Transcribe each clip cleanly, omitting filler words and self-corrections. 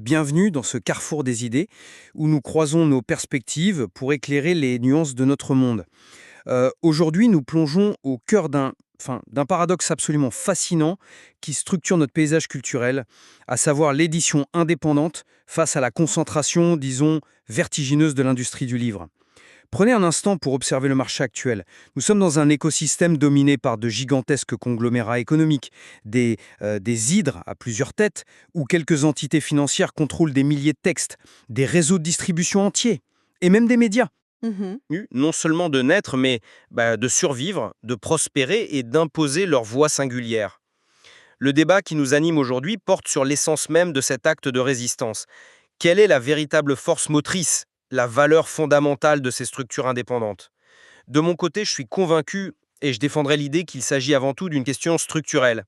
Bienvenue dans ce carrefour des idées où nous croisons nos perspectives pour éclairer les nuances de notre monde. Aujourd'hui, nous plongeons au cœur d'un paradoxe absolument fascinant qui structure notre paysage culturel, à savoir l'édition indépendante face à la concentration, disons, vertigineuse de l'industrie du livre. Prenez un instant pour observer le marché actuel. Nous sommes dans un écosystème dominé par de gigantesques conglomérats économiques, des hydres à plusieurs têtes, où quelques entités financières contrôlent des milliers de textes, des réseaux de distribution entiers, et même des médias. Mmh. Non seulement de naître, mais de survivre, de prospérer et d'imposer leur voix singulière. Le débat qui nous anime aujourd'hui porte sur l'essence même de cet acte de résistance. Quelle est la véritable force motrice, la valeur fondamentale de ces structures indépendantes? De mon côté, je suis convaincu et je défendrai l'idée qu'il s'agit avant tout d'une question structurelle.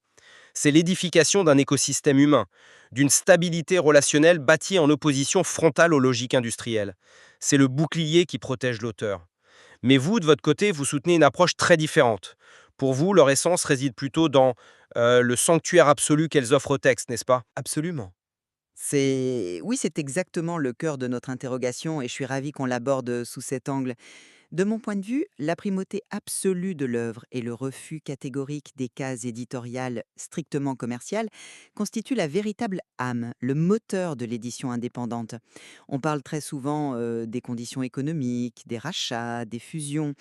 C'est l'édification d'un écosystème humain, d'une stabilité relationnelle bâtie en opposition frontale aux logiques industrielles. C'est le bouclier qui protège l'auteur. Mais vous, de votre côté, vous soutenez une approche très différente. Pour vous, leur essence réside plutôt dans le sanctuaire absolu qu'elles offrent au texte, n'est-ce pas? Absolument. C'est exactement le cœur de notre interrogation et je suis ravie qu'on l'aborde sous cet angle. De mon point de vue, la primauté absolue de l'œuvre et le refus catégorique des cases éditoriales strictement commerciales constituent la véritable âme, le moteur de l'édition indépendante. On parle très souvent des conditions économiques, des rachats, des fusions,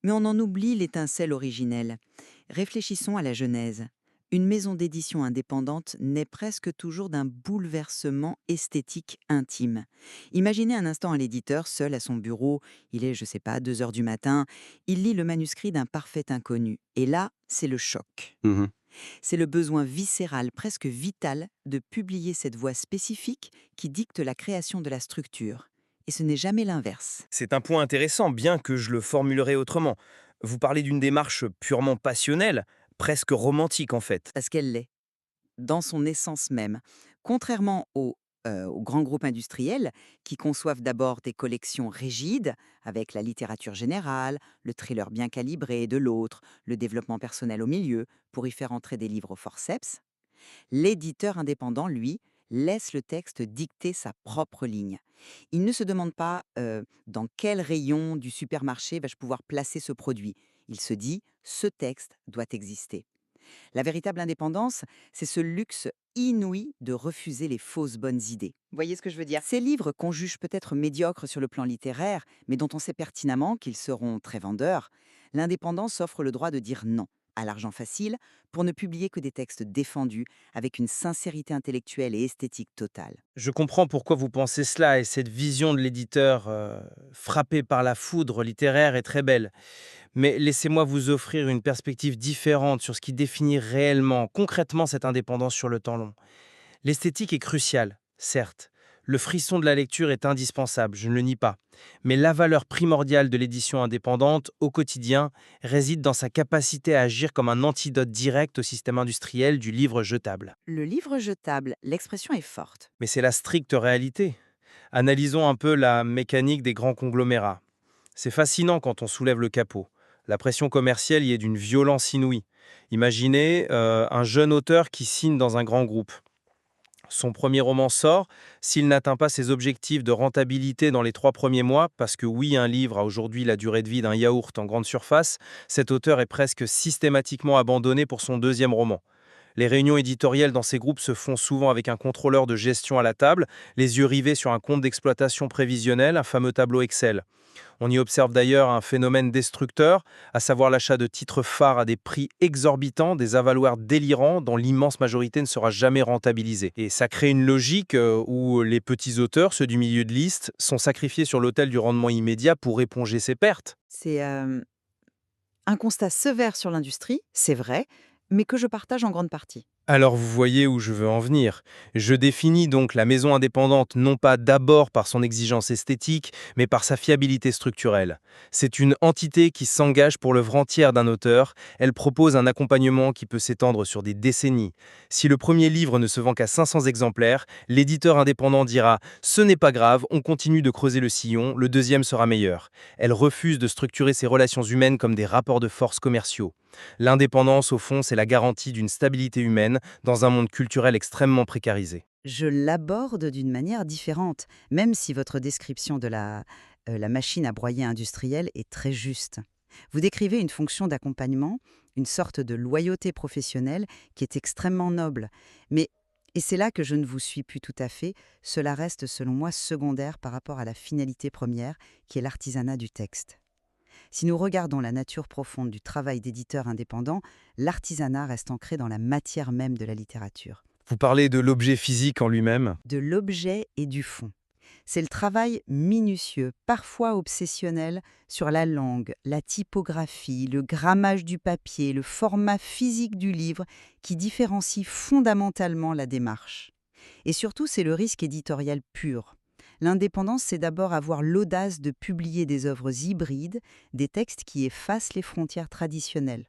mais on en oublie l'étincelle originelle. Réfléchissons à la genèse. Une maison d'édition indépendante naît presque toujours d'un bouleversement esthétique intime. Imaginez un instant un éditeur seul à son bureau, il est, je sais pas, 2 heures du matin, il lit le manuscrit d'un parfait inconnu. Et là, c'est le choc. Mhm. C'est le besoin viscéral, presque vital, de publier cette voix spécifique qui dicte la création de la structure. Et ce n'est jamais l'inverse. C'est un point intéressant, bien que je le formulerai autrement. Vous parlez d'une démarche purement passionnelle, presque romantique en fait. Parce qu'elle l'est. Dans son essence même. Contrairement aux grands groupes industriels qui conçoivent d'abord des collections rigides, avec la littérature générale, le thriller bien calibré de l'autre, le développement personnel au milieu, pour y faire entrer des livres au forceps, l'éditeur indépendant, lui, laisse le texte dicter sa propre ligne. Il ne se demande pas dans quel rayon du supermarché vais-je pouvoir placer ce produit. Il se dit, ce texte doit exister. La véritable indépendance, c'est ce luxe inouï de refuser les fausses bonnes idées. Vous voyez ce que je veux dire? Ces livres qu'on juge peut-être médiocres sur le plan littéraire, mais dont on sait pertinemment qu'ils seront très vendeurs, l'indépendance offre le droit de dire non à l'argent facile pour ne publier que des textes défendus avec une sincérité intellectuelle et esthétique totale. Je comprends pourquoi vous pensez cela et cette vision de l'éditeur frappé par la foudre littéraire est très belle. Mais laissez-moi vous offrir une perspective différente sur ce qui définit réellement, concrètement cette indépendance sur le temps long. L'esthétique est cruciale, certes. Le frisson de la lecture est indispensable, je ne le nie pas. Mais la valeur primordiale de l'édition indépendante, au quotidien, réside dans sa capacité à agir comme un antidote direct au système industriel du livre jetable. Le livre jetable, l'expression est forte. Mais c'est la stricte réalité. Analysons un peu la mécanique des grands conglomérats. C'est fascinant quand on soulève le capot. La pression commerciale y est d'une violence inouïe. Imaginez un jeune auteur qui signe dans un grand groupe. Son premier roman sort, s'il n'atteint pas ses objectifs de rentabilité dans les 3 premiers mois, parce que oui, un livre a aujourd'hui la durée de vie d'un yaourt en grande surface, cet auteur est presque systématiquement abandonné pour son deuxième roman. Les réunions éditoriales dans ces groupes se font souvent avec un contrôleur de gestion à la table, les yeux rivés sur un compte d'exploitation prévisionnel, un fameux tableau Excel. On y observe d'ailleurs un phénomène destructeur, à savoir l'achat de titres phares à des prix exorbitants, des avaloirs délirants dont l'immense majorité ne sera jamais rentabilisée. Et ça crée une logique où les petits auteurs, ceux du milieu de liste, sont sacrifiés sur l'autel du rendement immédiat pour éponger ces pertes. C'est un constat sévère sur l'industrie, c'est vrai, mais que je partage en grande partie. Alors vous voyez où je veux en venir. Je définis donc la maison indépendante non pas d'abord par son exigence esthétique, mais par sa fiabilité structurelle. C'est une entité qui s'engage pour l'œuvre entière d'un auteur. Elle propose un accompagnement qui peut s'étendre sur des décennies. Si le premier livre ne se vend qu'à 500 exemplaires, l'éditeur indépendant dira « Ce n'est pas grave, on continue de creuser le sillon, le deuxième sera meilleur ». Elle refuse de structurer ses relations humaines comme des rapports de force commerciaux. L'indépendance, au fond, c'est la garantie d'une stabilité humaine dans un monde culturel extrêmement précarisé. Je l'aborde d'une manière différente, même si votre description de la machine à broyer industrielle est très juste. Vous décrivez une fonction d'accompagnement, une sorte de loyauté professionnelle qui est extrêmement noble. Mais, et c'est là que je ne vous suis plus tout à fait, cela reste selon moi secondaire par rapport à la finalité première, qui est l'artisanat du texte. Si nous regardons la nature profonde du travail d'éditeur indépendant, l'artisanat reste ancré dans la matière même de la littérature, Vous parlez de l'objet physique en lui-même. de l'objet et du fond. C'est le travail minutieux, parfois obsessionnel, sur la langue, la typographie, le grammage du papier, le format physique du livre qui différencie fondamentalement la démarche. Et surtout, c'est le risque éditorial pur. L'indépendance, c'est d'abord avoir l'audace de publier des œuvres hybrides, des textes qui effacent les frontières traditionnelles.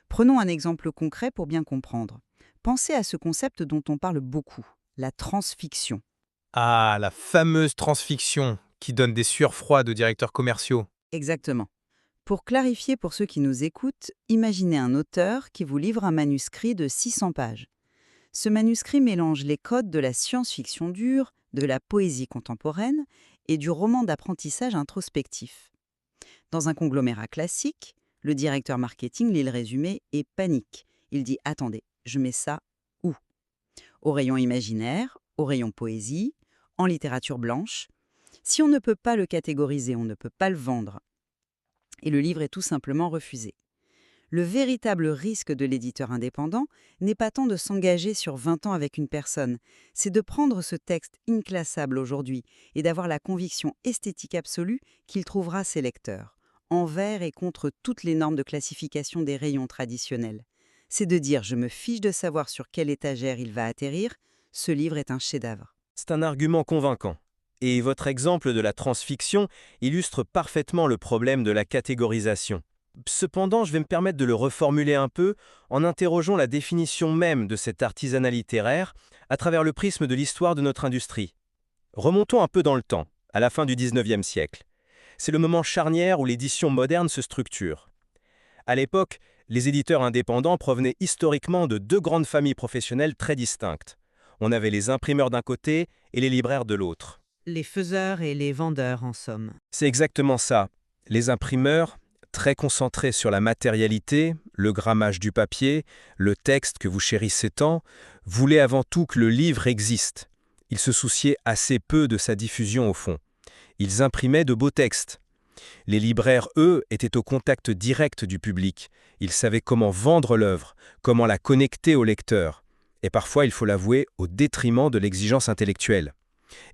Prenons un exemple concret pour bien comprendre. Pensez à ce concept dont on parle beaucoup, la transfiction. Ah, la fameuse transfiction qui donne des sueurs froides aux directeurs commerciaux. Exactement. Pour clarifier pour ceux qui nous écoutent, imaginez un auteur qui vous livre un manuscrit de 600 pages. Ce manuscrit mélange les codes de la science-fiction dure, de la poésie contemporaine et du roman d'apprentissage introspectif. Dans un conglomérat classique, le directeur marketing lit le résumé et panique. Il dit « Attendez, je mets ça où ?» Au rayon imaginaire, au rayon poésie, en littérature blanche. Si on ne peut pas le catégoriser, on ne peut pas le vendre. Et le livre est tout simplement refusé. Le véritable risque de l'éditeur indépendant n'est pas tant de s'engager sur 20 ans avec une personne, c'est de prendre ce texte inclassable aujourd'hui et d'avoir la conviction esthétique absolue qu'il trouvera ses lecteurs, envers et contre toutes les normes de classification des rayons traditionnels. C'est de dire « je me fiche de savoir sur quelle étagère il va atterrir, ce livre est un chef-d'œuvre ». C'est un argument convaincant. Et votre exemple de la transfiction illustre parfaitement le problème de la catégorisation. Cependant, je vais me permettre de le reformuler un peu en interrogeant la définition même de cet artisanat littéraire à travers le prisme de l'histoire de notre industrie. Remontons un peu dans le temps, à la fin du XIXe siècle. C'est le moment charnière où l'édition moderne se structure. À l'époque, les éditeurs indépendants provenaient historiquement de deux grandes familles professionnelles très distinctes. On avait les imprimeurs d'un côté et les libraires de l'autre. Les faiseurs et les vendeurs, en somme. C'est exactement ça. Les imprimeurs, très concentrés sur la matérialité, le grammage du papier, le texte que vous chérissez tant, voulaient avant tout que le livre existe. Ils se souciaient assez peu de sa diffusion au fond. Ils imprimaient de beaux textes. Les libraires, eux, étaient au contact direct du public. Ils savaient comment vendre l'œuvre, comment la connecter au lecteur. Et parfois, il faut l'avouer, au détriment de l'exigence intellectuelle.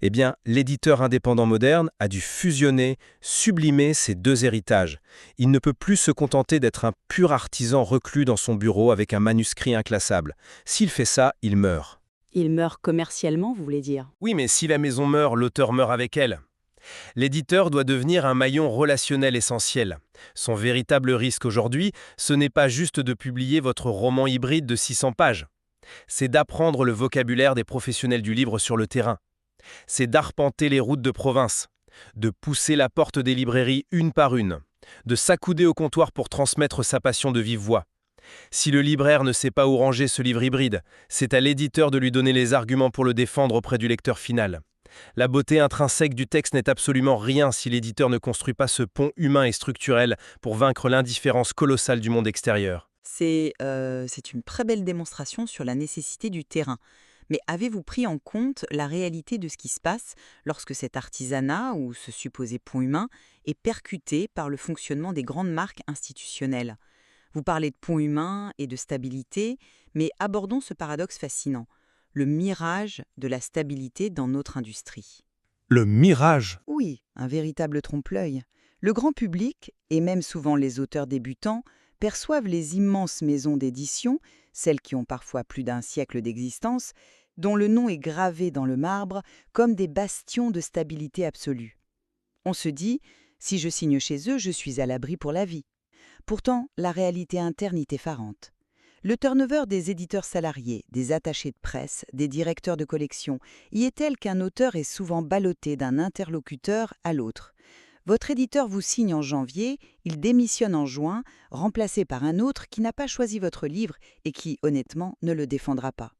Eh bien, l'éditeur indépendant moderne a dû fusionner, sublimer ces deux héritages. Il ne peut plus se contenter d'être un pur artisan reclus dans son bureau avec un manuscrit inclassable. S'il fait ça, il meurt. Il meurt commercialement, vous voulez dire? Oui, mais si la maison meurt, l'auteur meurt avec elle. L'éditeur doit devenir un maillon relationnel essentiel. Son véritable risque aujourd'hui, ce n'est pas juste de publier votre roman hybride de 600 pages. C'est d'apprendre le vocabulaire des professionnels du livre sur le terrain. C'est d'arpenter les routes de province, de pousser la porte des librairies une par une, de s'accouder au comptoir pour transmettre sa passion de vive voix. Si le libraire ne sait pas où ranger ce livre hybride, c'est à l'éditeur de lui donner les arguments pour le défendre auprès du lecteur final. La beauté intrinsèque du texte n'est absolument rien si l'éditeur ne construit pas ce pont humain et structurel pour vaincre l'indifférence colossale du monde extérieur. C'est une très belle démonstration sur la nécessité du terrain. Mais avez-vous pris en compte la réalité de ce qui se passe lorsque cet artisanat, ou ce supposé pont humain, est percuté par le fonctionnement des grandes marques institutionnelles? Vous parlez de pont humain et de stabilité, mais abordons ce paradoxe fascinant, le mirage de la stabilité dans notre industrie. Le mirage. Oui, un véritable trompe-l'œil. Le grand public, et même souvent les auteurs débutants, perçoivent les immenses maisons d'édition, celles qui ont parfois plus d'un siècle d'existence, dont le nom est gravé dans le marbre, comme des bastions de stabilité absolue. On se dit, si je signe chez eux, je suis à l'abri pour la vie. Pourtant, la réalité interne est effarante. Le turnover des éditeurs salariés, des attachés de presse, des directeurs de collection y est tel qu'un auteur est souvent ballotté d'un interlocuteur à l'autre. Votre éditeur vous signe en janvier, il démissionne en juin, remplacé par un autre qui n'a pas choisi votre livre et qui, honnêtement, ne le défendra pas.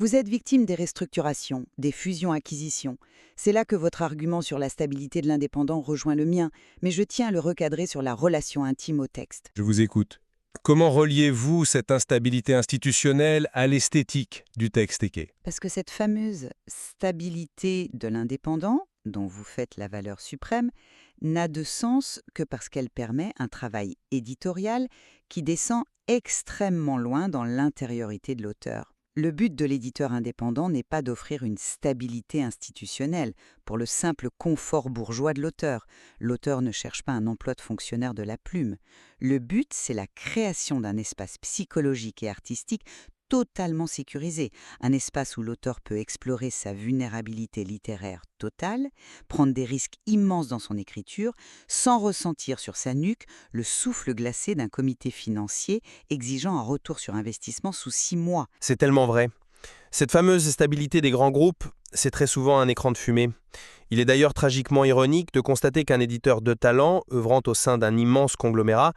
Vous êtes victime des restructurations, des fusions-acquisitions. C'est là que votre argument sur la stabilité de l'indépendant rejoint le mien, mais je tiens à le recadrer sur la relation intime au texte. Je vous écoute. Comment reliez-vous cette instabilité institutionnelle à l'esthétique du texte équé? Parce que cette fameuse stabilité de l'indépendant, dont vous faites la valeur suprême, n'a de sens que parce qu'elle permet un travail éditorial qui descend extrêmement loin dans l'intériorité de l'auteur. Le but de l'éditeur indépendant n'est pas d'offrir une stabilité institutionnelle pour le simple confort bourgeois de l'auteur. L'auteur ne cherche pas un emploi de fonctionnaire de la plume. Le but, c'est la création d'un espace psychologique et artistique totalement sécurisé, un espace où l'auteur peut explorer sa vulnérabilité littéraire totale, prendre des risques immenses dans son écriture, sans ressentir sur sa nuque le souffle glacé d'un comité financier exigeant un retour sur investissement sous 6 mois. C'est tellement vrai. Cette fameuse stabilité des grands groupes, c'est très souvent un écran de fumée. Il est d'ailleurs tragiquement ironique de constater qu'un éditeur de talent, œuvrant au sein d'un immense conglomérat,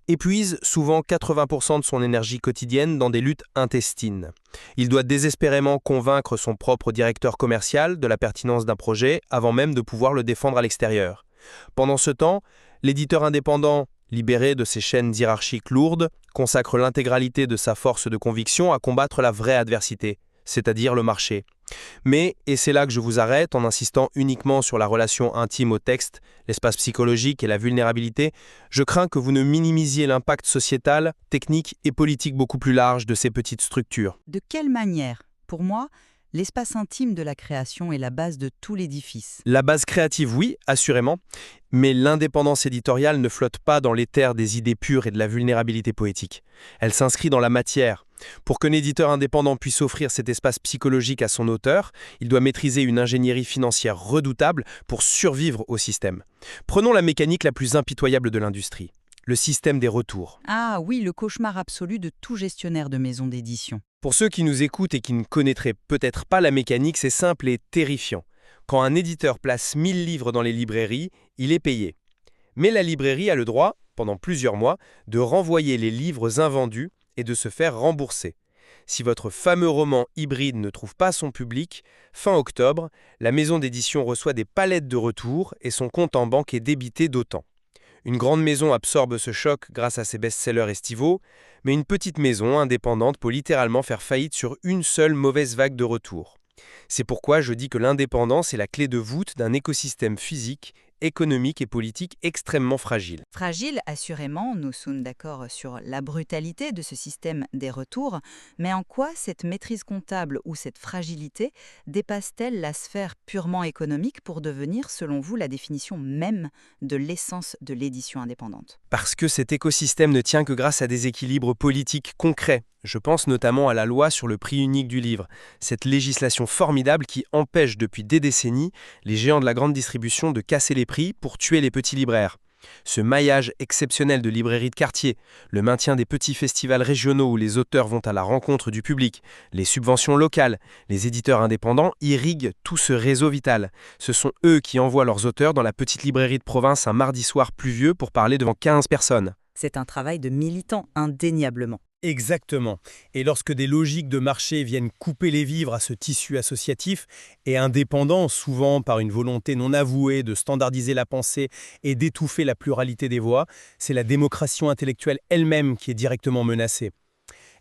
épuise souvent 80% de son énergie quotidienne dans des luttes intestines. Il doit désespérément convaincre son propre directeur commercial de la pertinence d'un projet avant même de pouvoir le défendre à l'extérieur. Pendant ce temps, l'éditeur indépendant, libéré de ses chaînes hiérarchiques lourdes, consacre l'intégralité de sa force de conviction à combattre la vraie adversité, c'est-à-dire le marché. Mais, et c'est là que je vous arrête en insistant uniquement sur la relation intime au texte, l'espace psychologique et la vulnérabilité, je crains que vous ne minimisiez l'impact sociétal, technique et politique beaucoup plus large de ces petites structures. De quelle manière? Pour moi, l'espace intime de la création est la base de tout l'édifice. La base créative, oui, assurément, mais l'indépendance éditoriale ne flotte pas dans l'éther des idées pures et de la vulnérabilité poétique. Elle s'inscrit dans la matière. Pour qu'un éditeur indépendant puisse offrir cet espace psychologique à son auteur, il doit maîtriser une ingénierie financière redoutable pour survivre au système. Prenons la mécanique la plus impitoyable de l'industrie, le système des retours. Ah oui, le cauchemar absolu de tout gestionnaire de maison d'édition. Pour ceux qui nous écoutent et qui ne connaîtraient peut-être pas la mécanique, c'est simple et terrifiant. Quand un éditeur place 1000 livres dans les librairies, il est payé. Mais la librairie a le droit, pendant plusieurs mois, de renvoyer les livres invendus et de se faire rembourser. Si votre fameux roman hybride ne trouve pas son public, fin octobre, la maison d'édition reçoit des palettes de retours et son compte en banque est débité d'autant. Une grande maison absorbe ce choc grâce à ses best-sellers estivaux, mais une petite maison indépendante peut littéralement faire faillite sur une seule mauvaise vague de retour. C'est pourquoi je dis que l'indépendance est la clé de voûte d'un écosystème physique, économique et politique extrêmement fragile. Fragile, assurément, nous sommes d'accord sur la brutalité de ce système des retours, mais en quoi cette maîtrise comptable ou cette fragilité dépasse-t-elle la sphère purement économique pour devenir, selon vous, la définition même de l'essence de l'édition indépendante? Parce que cet écosystème ne tient que grâce à des équilibres politiques concrets. Je pense notamment à la loi sur le prix unique du livre, cette législation formidable qui empêche depuis des décennies les géants de la grande distribution de casser les prix pour tuer les petits libraires. Ce maillage exceptionnel de librairies de quartier, le maintien des petits festivals régionaux où les auteurs vont à la rencontre du public, les subventions locales, les éditeurs indépendants irriguent tout ce réseau vital. Ce sont eux qui envoient leurs auteurs dans la petite librairie de province un mardi soir pluvieux pour parler devant 15 personnes. C'est un travail de militant, indéniablement. Exactement. Et lorsque des logiques de marché viennent couper les vivres à ce tissu associatif et indépendant, souvent par une volonté non avouée de standardiser la pensée et d'étouffer la pluralité des voix, c'est la démocratie intellectuelle elle-même qui est directement menacée.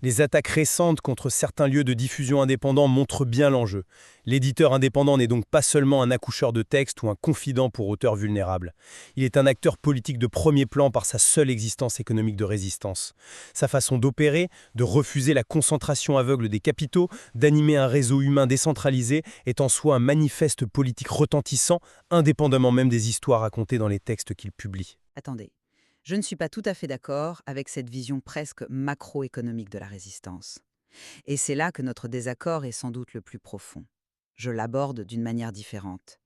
Les attaques récentes contre certains lieux de diffusion indépendants montrent bien l'enjeu. L'éditeur indépendant n'est donc pas seulement un accoucheur de texte ou un confident pour auteurs vulnérables. Il est un acteur politique de premier plan par sa seule existence économique de résistance. Sa façon d'opérer, de refuser la concentration aveugle des capitaux, d'animer un réseau humain décentralisé, est en soi un manifeste politique retentissant, indépendamment même des histoires racontées dans les textes qu'il publie. Attendez. Je ne suis pas tout à fait d'accord avec cette vision presque macroéconomique de la résistance. Et c'est là que notre désaccord est sans doute le plus profond. Je l'aborde d'une manière différente.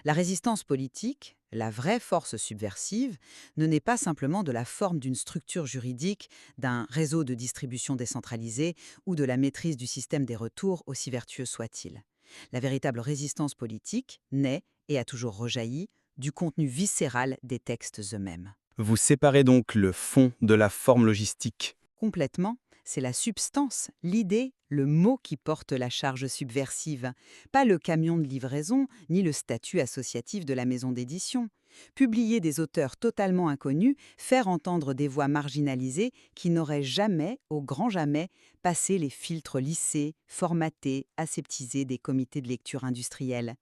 La résistance politique, la vraie force subversive, ne naît pas simplement de la forme d'une structure juridique, d'un réseau de distribution décentralisé ou de la maîtrise du système des retours, aussi vertueux soit-il. La véritable résistance politique naît et a toujours rejailli du contenu viscéral des textes eux-mêmes. Vous séparez donc le fond de la forme logistique. Complètement, c'est la substance, l'idée, le mot qui porte la charge subversive, pas le camion de livraison ni le statut associatif de la maison d'édition. Publier des auteurs totalement inconnus, faire entendre des voix marginalisées qui n'auraient jamais, au grand jamais, passé les filtres lissés, formatés, aseptisés des comités de lecture industriels.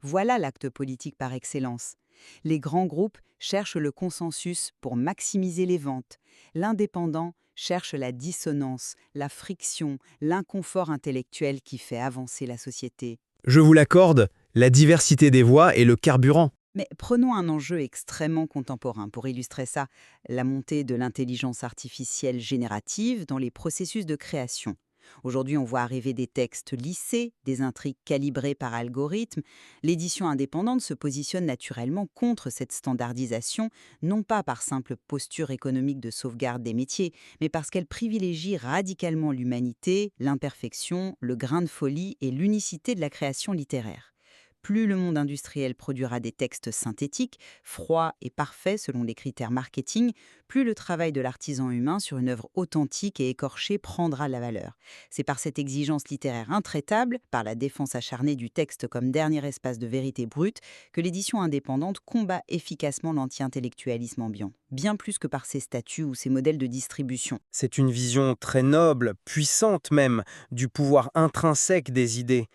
Voilà l'acte politique par excellence. Les grands groupes cherchent le consensus pour maximiser les ventes. L'indépendant cherche la dissonance, la friction, l'inconfort intellectuel qui fait avancer la société. Je vous l'accorde, la diversité des voix est le carburant. Mais prenons un enjeu extrêmement contemporain pour illustrer ça, la montée de l'intelligence artificielle générative dans les processus de création. Aujourd'hui, on voit arriver des textes lissés, des intrigues calibrées par algorithme. L'édition indépendante se positionne naturellement contre cette standardisation, non pas par simple posture économique de sauvegarde des métiers, mais parce qu'elle privilégie radicalement l'humanité, l'imperfection, le grain de folie et l'unicité de la création littéraire. Plus le monde industriel produira des textes synthétiques, froids et parfaits selon les critères marketing, plus le travail de l'artisan humain sur une œuvre authentique et écorchée prendra la valeur. C'est par cette exigence littéraire intraitable, par la défense acharnée du texte comme dernier espace de vérité brute, que l'édition indépendante combat efficacement l'anti-intellectualisme ambiant, bien plus que par ses statuts ou ses modèles de distribution. C'est une vision très noble, puissante même, du pouvoir intrinsèque des idées.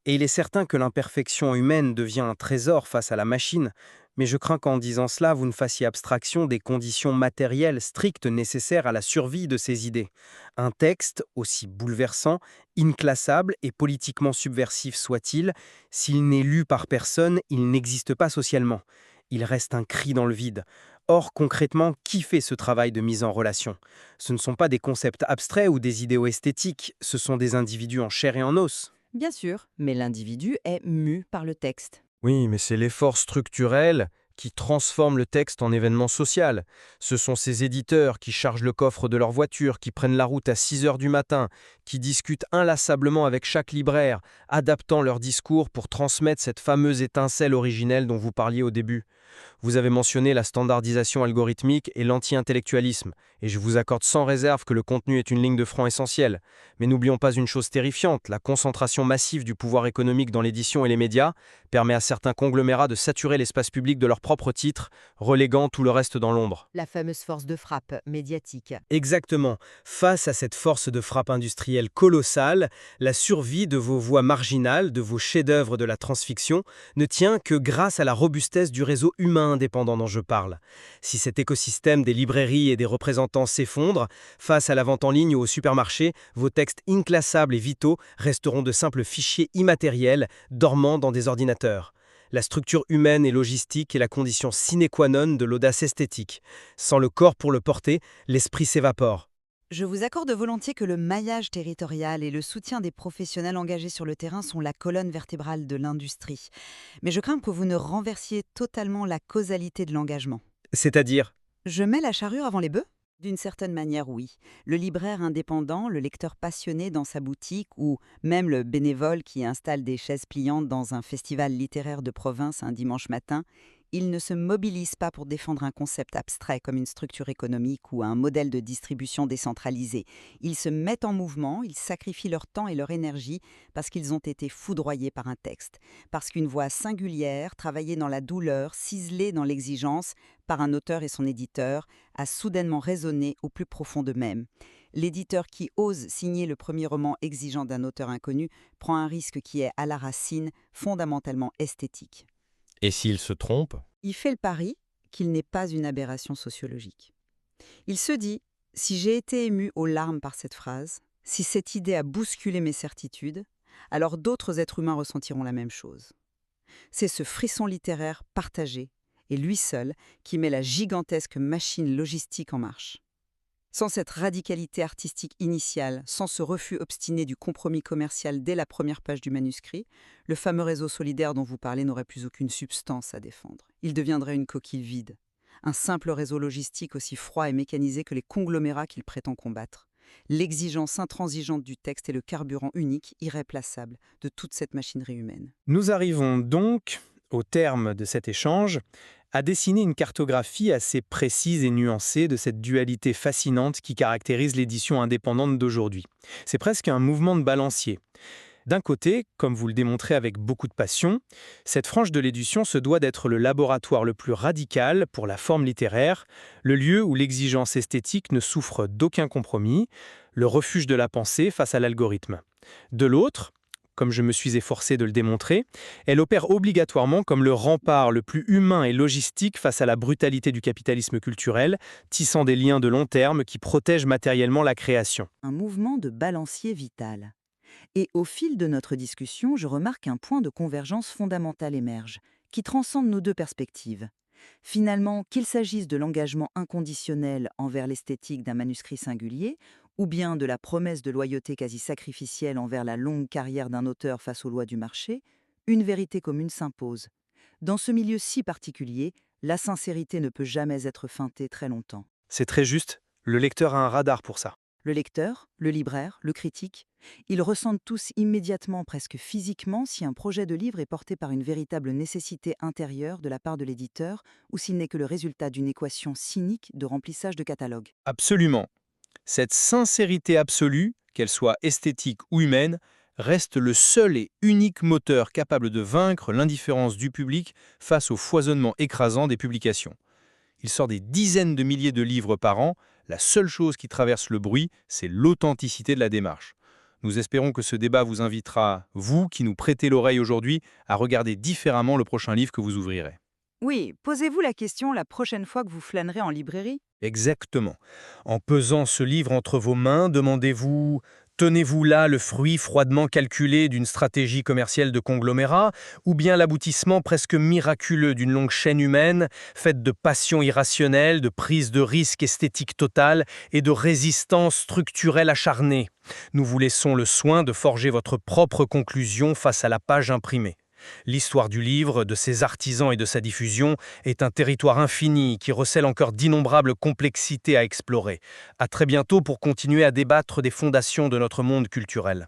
Et il est certain que l'imperfection humaine devient un trésor face à la machine, mais je crains qu'en disant cela, vous ne fassiez abstraction des conditions matérielles strictes nécessaires à la survie de ces idées. Un texte, aussi bouleversant, inclassable et politiquement subversif soit-il, s'il n'est lu par personne, il n'existe pas socialement. Il reste un cri dans le vide. Or, concrètement, qui fait ce travail de mise en relation? Ce ne sont pas des concepts abstraits ou des idéaux esthétiques, ce sont des individus en chair et en os. Bien sûr, mais l'individu est mu par le texte. Oui, mais c'est l'effort structurel qui transforme le texte en événement social. Ce sont ces éditeurs qui chargent le coffre de leur voiture, qui prennent la route à 6 heures du matin, qui discutent inlassablement avec chaque libraire, adaptant leur discours pour transmettre cette fameuse étincelle originelle dont vous parliez au début. Vous avez mentionné la standardisation algorithmique et l'anti-intellectualisme, et je vous accorde sans réserve que le contenu est une ligne de front essentielle. Mais n'oublions pas une chose terrifiante, la concentration massive du pouvoir économique dans l'édition et les médias permet à certains conglomérats de saturer l'espace public de leurs propres titres, reléguant tout le reste dans l'ombre. La fameuse force de frappe médiatique. Exactement. Face à cette force de frappe industrielle colossale, la survie de vos voix marginales, de vos chefs-d'œuvre de la transfiction, ne tient que grâce à la robustesse du réseau humain indépendant dont je parle. Si cet écosystème des librairies et des représentants s'effondre, face à la vente en ligne ou au supermarché, vos textes inclassables et vitaux resteront de simples fichiers immatériels, dormant dans des ordinateurs. La structure humaine et logistique est la condition sine qua non de l'audace esthétique. Sans le corps pour le porter, l'esprit s'évapore. Je vous accorde volontiers que le maillage territorial et le soutien des professionnels engagés sur le terrain sont la colonne vertébrale de l'industrie. Mais je crains que vous ne renversiez totalement la causalité de l'engagement. C'est-à-dire, Je mets la charrue avant les bœufs? D'une certaine manière, oui. Le libraire indépendant, le lecteur passionné dans sa boutique ou même le bénévole qui installe des chaises pliantes dans un festival littéraire de province un dimanche matin, ils ne se mobilisent pas pour défendre un concept abstrait comme une structure économique ou un modèle de distribution décentralisé. Ils se mettent en mouvement, ils sacrifient leur temps et leur énergie parce qu'ils ont été foudroyés par un texte, parce qu'une voix singulière, travaillée dans la douleur, ciselée dans l'exigence, par un auteur et son éditeur, a soudainement résonné au plus profond d'eux-mêmes. L'éditeur qui ose signer le premier roman exigeant d'un auteur inconnu prend un risque qui est à la racine fondamentalement esthétique. Et s'il se trompe? Il fait le pari qu'il n'est pas une aberration sociologique. Il se dit, si j'ai été ému aux larmes par cette phrase, si cette idée a bousculé mes certitudes, alors d'autres êtres humains ressentiront la même chose. C'est ce frisson littéraire partagé, et lui seul, qui met la gigantesque machine logistique en marche. Sans cette radicalité artistique initiale, sans ce refus obstiné du compromis commercial dès la première page du manuscrit, le fameux réseau solidaire dont vous parlez n'aurait plus aucune substance à défendre. Il deviendrait une coquille vide, un simple réseau logistique aussi froid et mécanisé que les conglomérats qu'il prétend combattre. L'exigence intransigeante du texte est le carburant unique, irréplaçable, de toute cette machinerie humaine. Nous arrivons donc au terme de cet échange, a dessiné une cartographie assez précise et nuancée de cette dualité fascinante qui caractérise l'édition indépendante d'aujourd'hui. C'est presque un mouvement de balancier. D'un côté, comme vous le démontrez avec beaucoup de passion, cette frange de l'édition se doit d'être le laboratoire le plus radical pour la forme littéraire, le lieu où l'exigence esthétique ne souffre d'aucun compromis, le refuge de la pensée face à l'algorithme. De l'autre, comme je me suis efforcé de le démontrer, elle opère obligatoirement comme le rempart le plus humain et logistique face à la brutalité du capitalisme culturel, tissant des liens de long terme qui protègent matériellement la création. Un mouvement de balancier vital. Et au fil de notre discussion, je remarque un point de convergence fondamentale émerge, qui transcende nos deux perspectives. Finalement, qu'il s'agisse de l'engagement inconditionnel envers l'esthétique d'un manuscrit singulier, ou bien de la promesse de loyauté quasi sacrificielle envers la longue carrière d'un auteur face aux lois du marché, une vérité commune s'impose. Dans ce milieu si particulier, la sincérité ne peut jamais être feintée très longtemps. C'est très juste, le lecteur a un radar pour ça. Le lecteur, le libraire, le critique, ils ressentent tous immédiatement, presque physiquement, si un projet de livre est porté par une véritable nécessité intérieure de la part de l'éditeur ou s'il n'est que le résultat d'une équation cynique de remplissage de catalogue. Absolument. Cette sincérité absolue, qu'elle soit esthétique ou humaine, reste le seul et unique moteur capable de vaincre l'indifférence du public face au foisonnement écrasant des publications. Il sort des dizaines de milliers de livres par an. La seule chose qui traverse le bruit, c'est l'authenticité de la démarche. Nous espérons que ce débat vous invitera, vous qui nous prêtez l'oreille aujourd'hui, à regarder différemment le prochain livre que vous ouvrirez. Oui, posez-vous la question la prochaine fois que vous flânerez en librairie. Exactement. En pesant ce livre entre vos mains, demandez-vous: tenez-vous là le fruit froidement calculé d'une stratégie commerciale de conglomérat, ou bien l'aboutissement presque miraculeux d'une longue chaîne humaine, faite de passion irrationnelle, de prise de risque esthétique totale et de résistance structurelle acharnée? Nous vous laissons le soin de forger votre propre conclusion face à la page imprimée. L'histoire du livre, de ses artisans et de sa diffusion est un territoire infini qui recèle encore d'innombrables complexités à explorer. À très bientôt pour continuer à débattre des fondations de notre monde culturel.